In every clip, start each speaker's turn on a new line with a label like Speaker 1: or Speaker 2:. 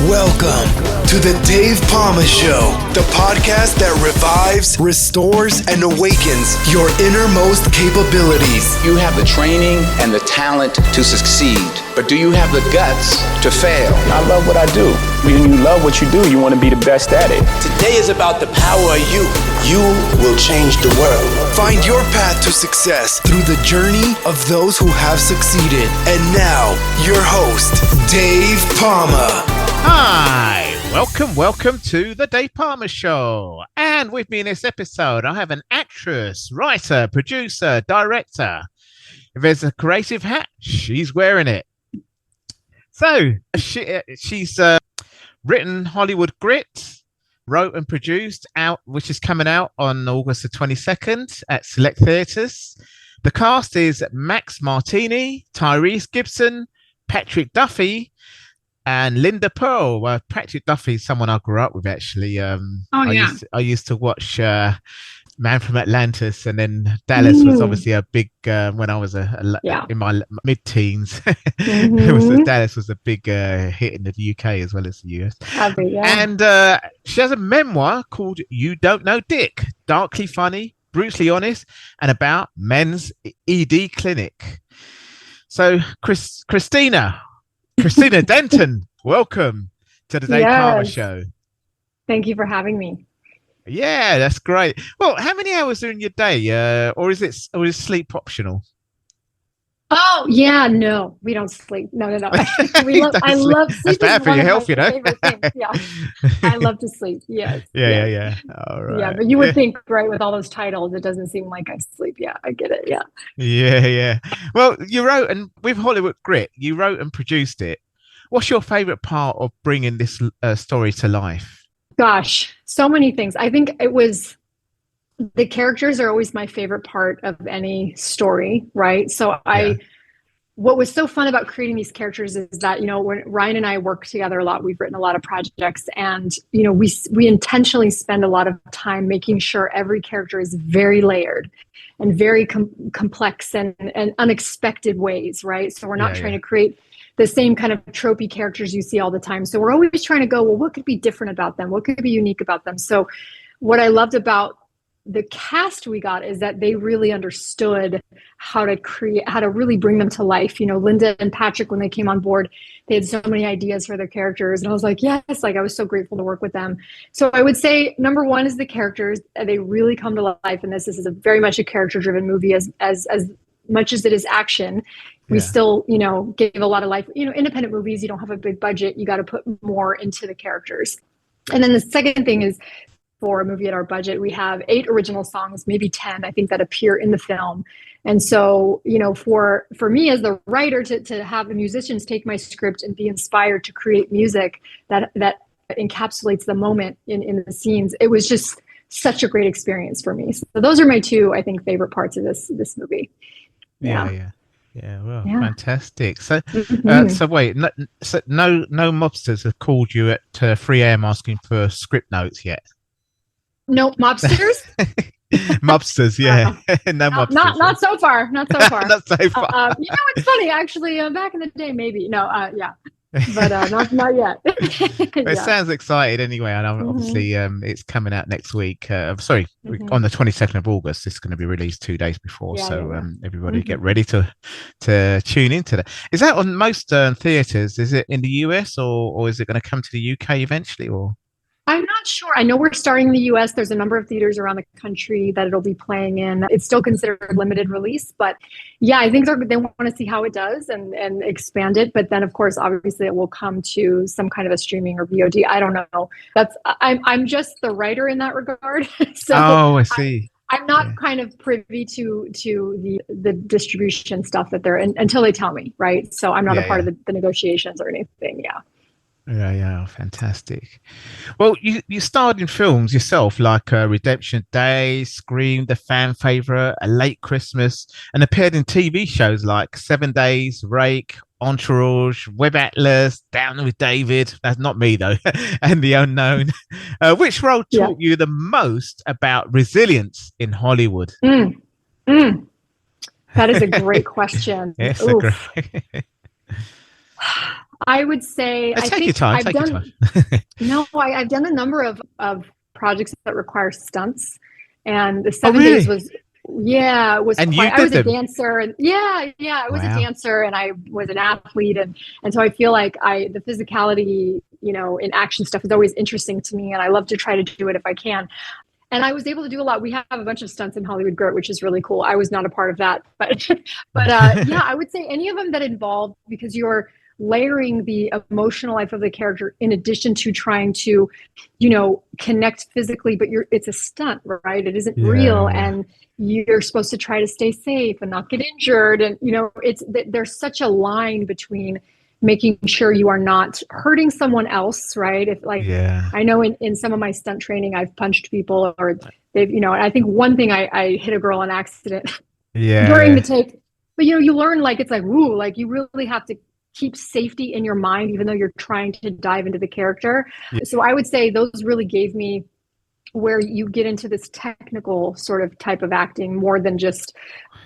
Speaker 1: Welcome to the Dave Pamah Show, the podcast that revives, restores, and awakens your innermost capabilities.
Speaker 2: You have the training and the talent to succeed, but do you have the guts to fail?
Speaker 3: I love what I do. When you love what you do, you want to be the best at it.
Speaker 4: Today is about the power of you. You will change the world.
Speaker 1: Find your path to success through the journey of those who have succeeded. And now, your host, Dave Pamah.
Speaker 5: Hi, welcome to the Dave Pamah Show. And with me in this episode, I have an actress, writer, producer, director. If there's a creative hat, she's wearing it. So she's written Hollywood Grit, wrote and produced out, which is coming out on August the 22nd at select theatres. The cast is Max Martini, Tyrese Gibson, Patrick Duffy, and Linda Purl. Patrick Duffy is someone I grew up with, actually. I used to watch Man from Atlantis, and then Dallas was obviously a big when I was in my mid-teens. Dallas was a big hit in the UK as well as the US. And she has a memoir called You Don't Know Dick, darkly funny, brutally honest, and about men's ED clinic. So Kristina Denton, welcome to the Dave Pamah Show.
Speaker 6: Thank you for having me.
Speaker 5: Yeah, that's great. Well, how many hours are in your day, or is sleep optional?
Speaker 6: Oh yeah, no, we don't sleep. No. I love sleep.
Speaker 5: That's bad for your health, you know.
Speaker 6: Yeah, I love to sleep. Yes.
Speaker 5: Yeah. All right.
Speaker 6: Yeah, but you would think, right, with all those titles, it doesn't seem like I sleep. Yeah, I get it. Yeah.
Speaker 5: Yeah. Well, you wrote, and with Hollywood Grit, you wrote and produced it. What's your favorite part of bringing this story to life?
Speaker 6: Gosh, so many things. I think it was the characters are always my favorite part of any story, right? So what was so fun about creating these characters is that, when Ryan and I work together a lot, we've written a lot of projects, and, we intentionally spend a lot of time making sure every character is very layered and very complex and unexpected ways, right? So we're not trying to create the same kind of tropey characters you see all the time. So we're always trying to go, well, what could be different about them? What could be unique about them? So what I loved about the cast we got is that they really understood how to really bring them to life. Linda and Patrick, when they came on board, they had so many ideas for their characters. And I was like, yes, I was so grateful to work with them. So I would say number one is the characters. They really come to life. And this is very much a character-driven movie as much as it is action. We still, gave a lot of life. Independent movies, you don't have a big budget. You got to put more into the characters. And then the second thing is, for a movie at our budget, we have 8 original songs, maybe 10, I think, that appear in the film. And so, for me as the writer to have the musicians take my script and be inspired to create music that encapsulates the moment in the scenes, it was just such a great experience for me. So those are my 2, I think, favorite parts of this movie.
Speaker 5: Yeah. Fantastic. So, so wait, no mobsters have called you at 3 a.m. asking for script notes yet?
Speaker 6: No mobsters.
Speaker 5: Mobsters, yeah. No mobsters.
Speaker 6: Not so far. Not so far.
Speaker 5: Not so far.
Speaker 6: It's funny actually. Back in the day, maybe. No. Yeah. But not yet.
Speaker 5: It sounds excited anyway, and obviously it's coming out next week. On the 22nd of August. It's going to be released 2 days before, everybody get ready to tune into that. Is that on most theatres? Is it in the US or is it going to come to the UK eventually? Or
Speaker 6: I'm not sure. I know we're starting in the US. There's a number of theaters around the country that it'll be playing in. It's still considered a limited release, but I think they want to see how it does and expand it. But then, of course, obviously it will come to some kind of a streaming or VOD. I don't know. I'm just the writer in that regard. So
Speaker 5: I see.
Speaker 6: I'm not kind of privy to the distribution stuff that they're in until they tell me, right? So I'm not a part of the negotiations or anything. Yeah.
Speaker 5: Yeah, fantastic. Well, you starred in films yourself like Redemption Day, Scream, the fan favorite, A Late Christmas, and appeared in TV shows like 7 Days, Rake, Entourage, Web Atlas, Down with David. That's not me though, and The Unknown. Which role taught you the most about resilience in Hollywood?
Speaker 6: That is a great question.
Speaker 5: Yes,
Speaker 6: I would say
Speaker 5: take your time. Take your time.
Speaker 6: No, I've done a number of projects that require stunts, and the 7
Speaker 5: really?
Speaker 6: days was
Speaker 5: And
Speaker 6: quite,
Speaker 5: you
Speaker 6: I was
Speaker 5: did
Speaker 6: a
Speaker 5: them?
Speaker 6: dancer, and I was a dancer, and I was an athlete, and so I feel like the physicality, in action stuff is always interesting to me, and I love to try to do it if I can. And I was able to do a lot. We have a bunch of stunts in Hollywood Grit, which is really cool. I was not a part of that, but yeah, I would say any of them that involve, because you're layering the emotional life of the character in addition to trying to, connect physically, but it's a stunt, right? It isn't real, and you're supposed to try to stay safe and not get injured. And there's such a line between making sure you are not hurting someone else, right? I know in some of my stunt training, I've punched people, or they've, I think one thing I hit a girl on accident during the take, but you learn, it's like, woo, you really have to keep safety in your mind, even though you're trying to dive into the character. So I would say those really gave me where you get into this technical sort of type of acting more than just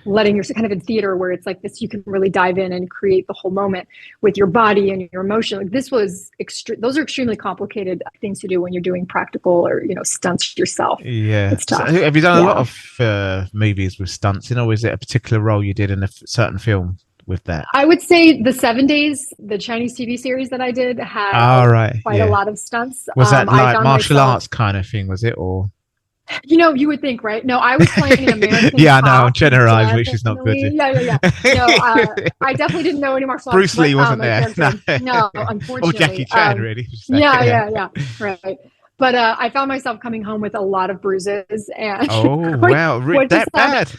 Speaker 6: letting your kind of in theater where it's like this, you can really dive in and create the whole moment with your body and your emotion. Those are extremely complicated things to do when you're doing practical or, stunts yourself.
Speaker 5: Yeah.
Speaker 6: It's tough.
Speaker 5: So have you done a lot of movies with stunts in, or is it a particular role you did in a certain film with that?
Speaker 6: I would say the 7 Days, the Chinese TV series that I did had quite a lot of stunts.
Speaker 5: Was that like martial arts kind of thing, was it? Or
Speaker 6: you would think, right? No, I was playing an American
Speaker 5: I know, I'm generalized, which is not good.
Speaker 6: Yeah. No, I definitely didn't know any martial arts.
Speaker 5: Bruce Lee wasn't there.
Speaker 6: No, unfortunately.
Speaker 5: Or Jackie Chan, really.
Speaker 6: Yeah. Right. But I found myself coming home with a lot of bruises, and
Speaker 5: wow, that bad.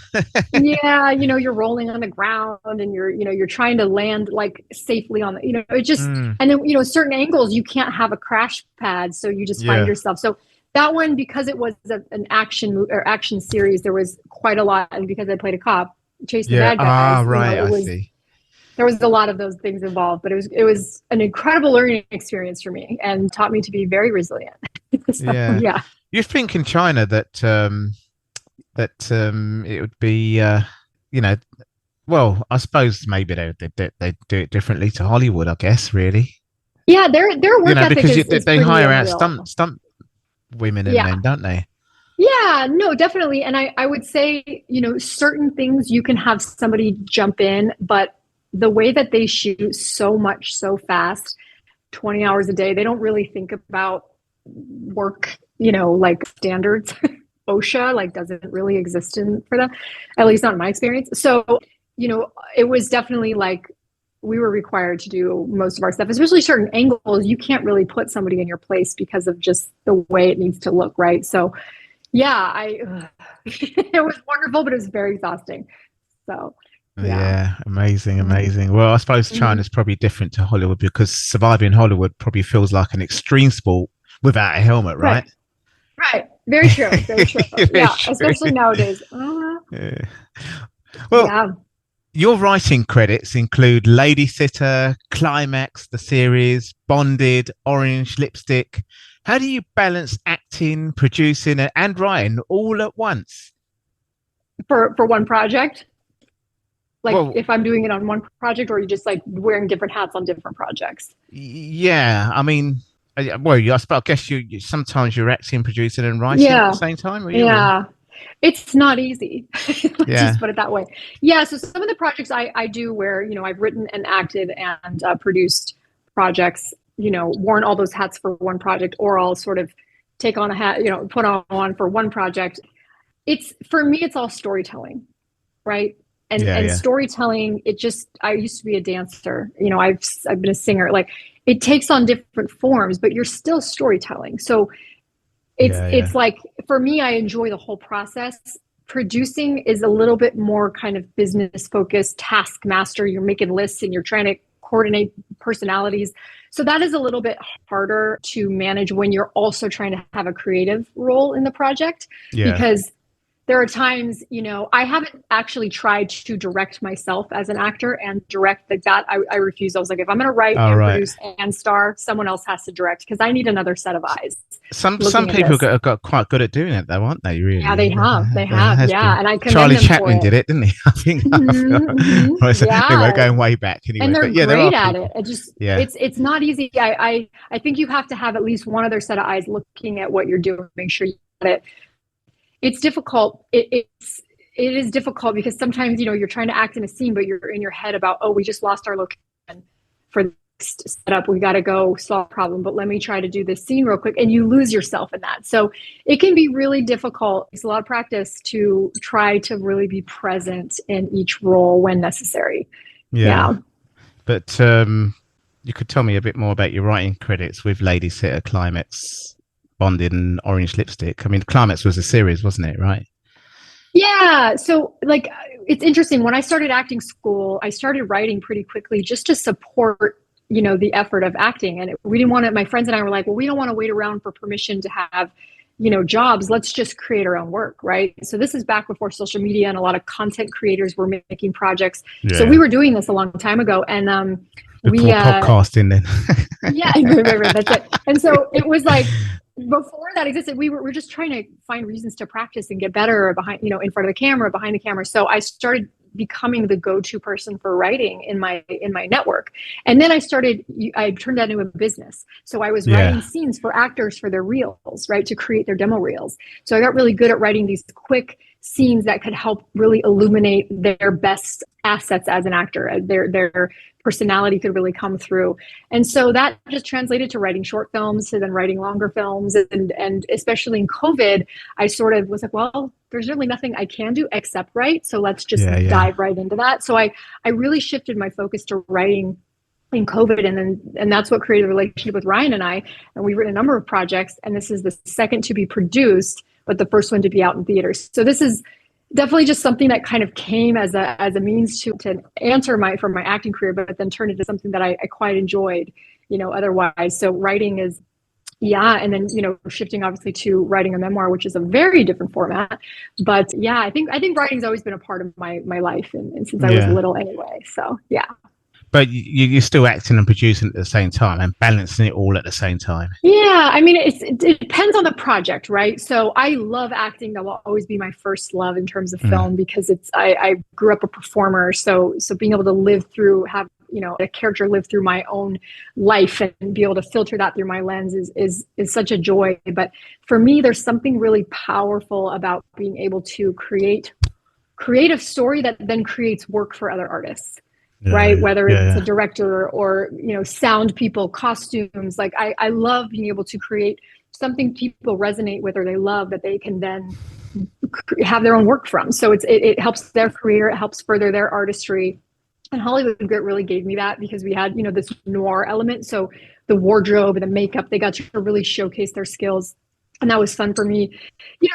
Speaker 6: Yeah, you're rolling on the ground, and you're trying to land safely on the, it just, and then certain angles you can't have a crash pad, so you just find yourself. So that one, because it was an action series, there was quite a lot, and because I played a cop chasing the bad guys,
Speaker 5: I see.
Speaker 6: There was a lot of those things involved, but it was an incredible learning experience for me and taught me to be very resilient. So.
Speaker 5: You think in China that it would be, well, I suppose maybe they do it differently to Hollywood, I guess, really.
Speaker 6: Yeah, their work ethic
Speaker 5: because they hire out stunt women and men, don't they?
Speaker 6: Yeah, no, definitely. And I would say, certain things you can have somebody jump in, but the way that they shoot so much so fast, 20 hours a day, they don't really think about work, standards. OSHA doesn't really exist for them, at least not in my experience. So, it was definitely we were required to do most of our stuff, especially certain angles. You can't really put somebody in your place because of just the way it needs to look, right? So yeah, it was wonderful, but it was very exhausting. So
Speaker 5: yeah, amazing. Well, I suppose China's probably different to Hollywood because surviving in Hollywood probably feels like an extreme sport without a helmet, right?
Speaker 6: Right. Very true. Very true. Especially nowadays.
Speaker 5: Well, your writing credits include Lady Sitter, Climax, the series, Bonded, Orange Lipstick. How do you balance acting, producing, and writing all at once?
Speaker 6: For one project? If I'm doing it on one project, or are you just wearing different hats on different projects?
Speaker 5: Yeah, I mean, I guess you sometimes you're acting, producing, and writing at the same time.
Speaker 6: Yeah, it's not easy. Let's just put it that way. Yeah, so some of the projects I do where I've written and acted and produced projects. Worn all those hats for one project, or I'll sort of take on a hat, put on one for one project. For me, it's all storytelling, right? And storytelling, I used to be a dancer, I've been a singer, it takes on different forms, but you're still storytelling. So it's for me, I enjoy the whole process. Producing is a little bit more kind of business focused, taskmaster. You're making lists and you're trying to coordinate personalities. So that is a little bit harder to manage when you're also trying to have a creative role in the project, because there are times, I haven't actually tried to direct myself as an actor and direct like that. I refuse. I was like, if I'm going to write and produce and star, someone else has to direct because I need another set of eyes.
Speaker 5: Some people got quite good at doing it though, aren't they? Really?
Speaker 6: Yeah, they have. Yeah, and I commend
Speaker 5: Charlie
Speaker 6: them
Speaker 5: Chaplin
Speaker 6: for it.
Speaker 5: did it, didn't he? I think. Anyway, going way back. Anyway,
Speaker 6: and they're great at it. It's not easy. I think you have to have at least one other set of eyes looking at what you're doing, make sure you get it. It's difficult. It is difficult because sometimes, you're trying to act in a scene, but you're in your head about, oh, we just lost our location for the next setup. We got to go solve a problem, but let me try to do this scene real quick. And you lose yourself in that. So it can be really difficult. It's a lot of practice to try to really be present in each role when necessary. Yeah.
Speaker 5: But you could tell me a bit more about your writing credits with Lady Sitter, Climax, Bonded, and Orange Lipstick. I mean, Climax was a series, wasn't it? Right?
Speaker 6: Yeah. So it's interesting. When I started acting school, I started writing pretty quickly just to support, the effort of acting. And we didn't want to, my friends and I were like, well, we don't want to wait around for permission to have, jobs. Let's just create our own work. Right. So this is back before social media and a lot of content creators were making projects. Yeah. So we were doing this a long time ago. And
Speaker 5: before podcasting then.
Speaker 6: Yeah, right, that's it. And so it was like, before that existed, we're just trying to find reasons to practice and get better behind, in front of the camera, behind the camera. So I started becoming the go-to person for writing in my network. And then I turned that into a business. So I was writing scenes for actors for their reels, right, to create their demo reels. So I got really good at writing these quick scenes that could help really illuminate their best assets as an actor. Their personality could really come through. And so that just translated to writing short films, to then writing longer films. And especially in COVID, I sort of was like, well, there's really nothing I can do except write. So let's just dive right into that. So I really shifted my focus to writing in COVID. And that's what created a relationship with Ryan and I. And we've written a number of projects. And this is the second to be produced, but the first one to be out in theaters. So this is definitely just something that kind of came as a means to answer for my acting career, but then turned into something that I quite enjoyed, otherwise. So writing is, and then, shifting obviously to writing a memoir, which is a very different format. But yeah, I think writing's always been a part of my life and since I was little anyway. So yeah.
Speaker 5: But you're still acting and producing at the same time and balancing it all at the same time. Yeah,
Speaker 6: I mean, it depends on the project, right? So I love acting. That will always be my first love in terms of film because I grew up a performer. So being able to have a character live through my own life and be able to filter that through my lens is such a joy. But for me, there's something really powerful about being able to create a story that then creates work for other artists. Right. Whether it's a director or, sound people, costumes, like I love being able to create something people resonate with or they love that they can then have their own work from. So it helps their career. It helps further their artistry. And Hollywood really gave me that because we had, this noir element. So the wardrobe and the makeup, they got to really showcase their skills. And that was fun for me.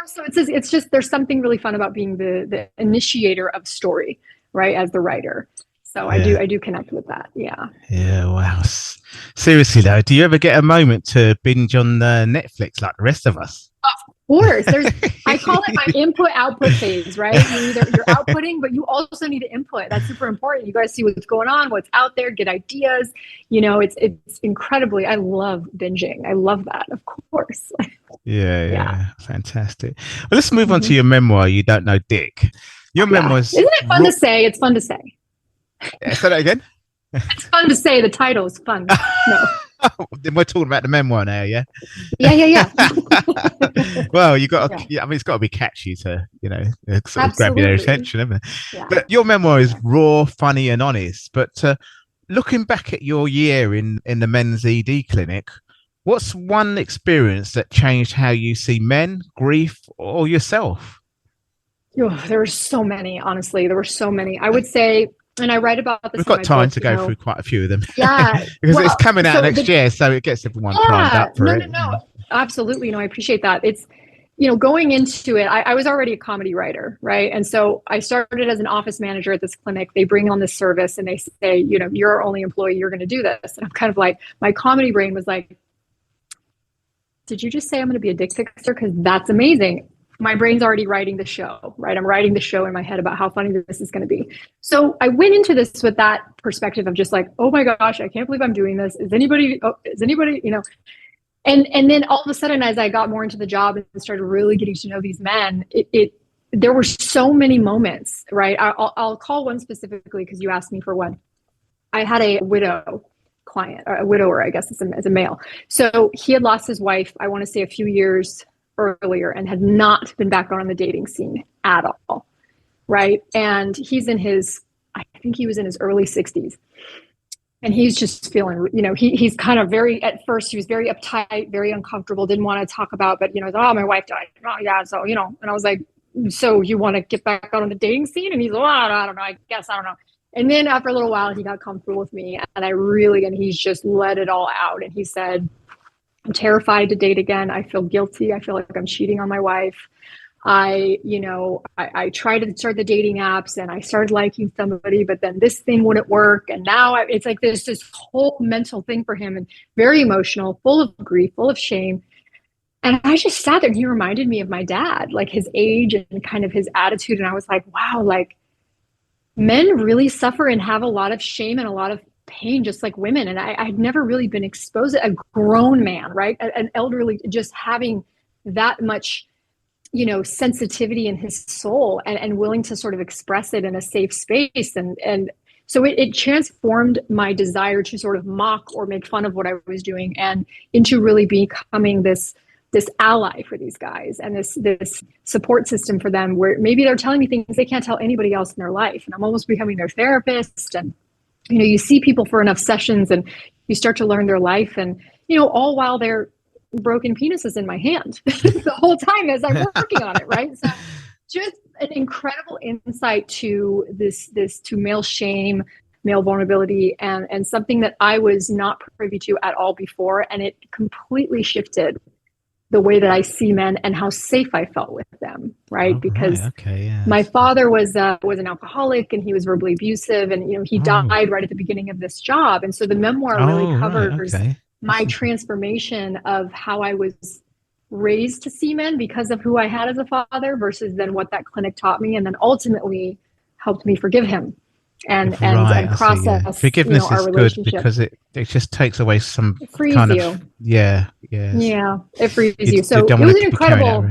Speaker 6: So it's just there's something really fun about being the initiator of story, right, as the writer. So I do connect with that. Yeah. Yeah.
Speaker 5: Wow. Seriously though, do you ever get a moment to binge on Netflix like the rest of us?
Speaker 6: Of course. I call it my input-output phase, right? You're outputting, but you also need to input. That's super important. You got to see what's going on, what's out there, get ideas. It's incredibly, I love binging. I love that, of course.
Speaker 5: Yeah. Fantastic. Well, let's move on to your memoir, You Don't Know Dick. Your memoirs.
Speaker 6: Isn't it fun to say? It's fun to say.
Speaker 5: Say that again.
Speaker 6: It's fun to say. The title is fun. No.
Speaker 5: We're talking about the memoir now, yeah?
Speaker 6: Yeah.
Speaker 5: Well, you got to, it's got to be catchy to, sort of grab your attention, isn't it? Yeah. But your memoir is raw, funny, and honest. But looking back at your year in the men's ED clinic, what's one experience that changed how you see men, grief, or yourself?
Speaker 6: There were so many, honestly. There were so many. I would say, and I write about this.
Speaker 5: We've got time to go through quite a few of them.
Speaker 6: Yeah.
Speaker 5: Because it's coming out next year, so it gets everyone primed up for it.
Speaker 6: No. Absolutely. I appreciate that. It's, going into it, I was already a comedy writer, right? And so I started as an office manager at this clinic. They bring on this service and they say, you're our only employee, you're going to do this. And I'm kind of like, my comedy brain was like, did you just say I'm going to be a dick fixer? Because that's amazing. my brain's already writing the show, right? I'm writing the show in my head about how funny this is going to be. So I went into this with that perspective of just like, oh my gosh, I can't believe I'm doing this. Is anybody, you know? And then all of a sudden, as I got more into the job and started really getting to know these men, there were so many moments, right? I'll call one specifically because you asked me for one. I had a widow client, or a widower, I guess, as a male. So he had lost his wife, I want to say a few years earlier, and had not been back on the dating scene at all, right? And he's in his, I think he was in his early 60s. And he's just feeling, you know, he's kind of at first he was very uptight, very uncomfortable, didn't want to talk about, but, you know, oh, my wife died. Oh, yeah. So, you know, and I was like, so you want to get back out on the dating scene? And he's like, oh, I don't know. I don't know. And then after a little while, he got comfortable with me, and he's just let it all out. And he said, I'm terrified to date again. I feel guilty. I feel like I'm cheating on my wife. I tried to start the dating apps and I started liking somebody, but then this thing wouldn't work. And now it's like there's this whole mental thing for him, and very emotional, full of grief, full of shame. And I just sat there, and he reminded me of my dad, like his age and kind of his attitude. And I was like, wow, like men really suffer and have a lot of shame and a lot of pain, just like women. And I'd never really been exposed to a grown man, right? An elderly, just having that much, you know, sensitivity in his soul and willing to sort of express it in a safe space. And so it transformed my desire to sort of mock or make fun of what I was doing, and into really becoming this ally for these guys, and this support system for them, where maybe they're telling me things they can't tell anybody else in their life. And I'm almost becoming their therapist. And, you know, you see people for enough sessions and you start to learn their life, and, you know, all while they're broken penises in my hand the whole time as I'm working on it, right? So just an incredible insight to to male shame, male vulnerability, and something that I was not privy to at all before. And it completely shifted the way that I see men and how safe I felt with them, right?
Speaker 5: Oh,
Speaker 6: because
Speaker 5: right. Okay, yeah.
Speaker 6: My father was an alcoholic, and he was verbally abusive, and, you know, he died right at the beginning of this job. And so the memoir really covers my transformation of how I was raised to see men because of who I had as a father, versus then what that clinic taught me, and then ultimately helped me forgive him and process.
Speaker 5: Yeah. Forgiveness,
Speaker 6: you know,
Speaker 5: is
Speaker 6: our
Speaker 5: good because it just takes away some
Speaker 6: it frees
Speaker 5: kind
Speaker 6: you.
Speaker 5: of
Speaker 6: It frees you. So it was an incredible,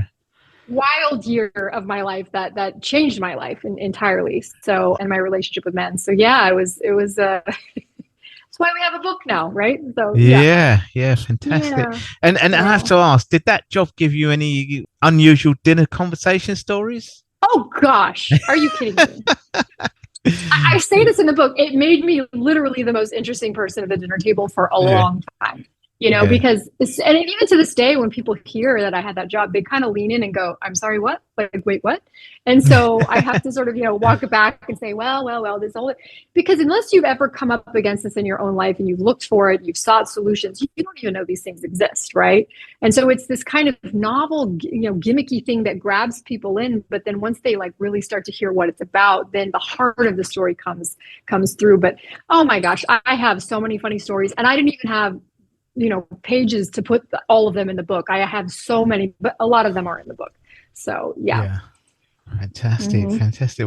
Speaker 6: wild year of my life that changed my life entirely. So, and my relationship with men. So yeah, it was that's why we have a book now, right? So
Speaker 5: yeah, fantastic. Yeah. And I have to ask, did that job give you any unusual dinner conversation stories?
Speaker 6: Oh gosh, are you kidding me? I say this in the book. It made me literally the most interesting person at the dinner table for a long time. You know, because and even to this day, when people hear that I had that job, they kind of lean in and go, I'm sorry, what? Like, wait, what? And so I have to sort of, you know, walk it back and say, well, this whole, because unless you've ever come up against this in your own life and you've looked for it, you've sought solutions, you don't even know these things exist, right? And so it's this kind of novel, you know, gimmicky thing that grabs people in, but then once they like really start to hear what it's about, then the heart of the story comes through. But oh my gosh, I have so many funny stories, and I didn't even have, you know, pages to put all of them in the book. I have so many, but a lot of them are in the book. So yeah.
Speaker 5: Fantastic.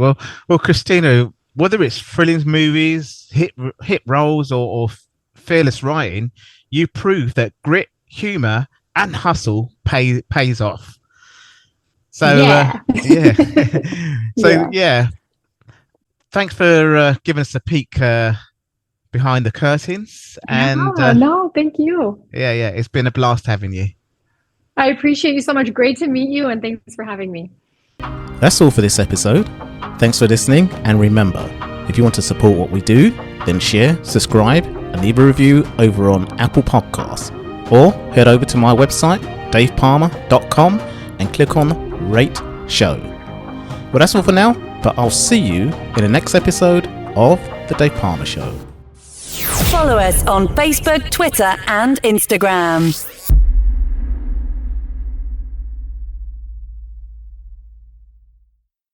Speaker 5: Well, Kristina, whether it's thrilling movies, hit roles, or fearless writing, you prove that grit, humor, and hustle pays off. So thanks for giving us a peek behind the curtains. And
Speaker 6: no, thank you.
Speaker 5: It's been a blast having you.
Speaker 6: I appreciate you so much. Great to meet you, and thanks for having me.
Speaker 7: That's all for this episode. Thanks for listening, and remember, if you want to support what we do, then share, subscribe, and leave a review over on Apple Podcasts, or head over to my website, davepamah.com, and click on Rate Show. Well, that's all for now, but I'll see you in the next episode of The Dave Pamah Show.
Speaker 8: Follow us on Facebook, Twitter, and Instagram.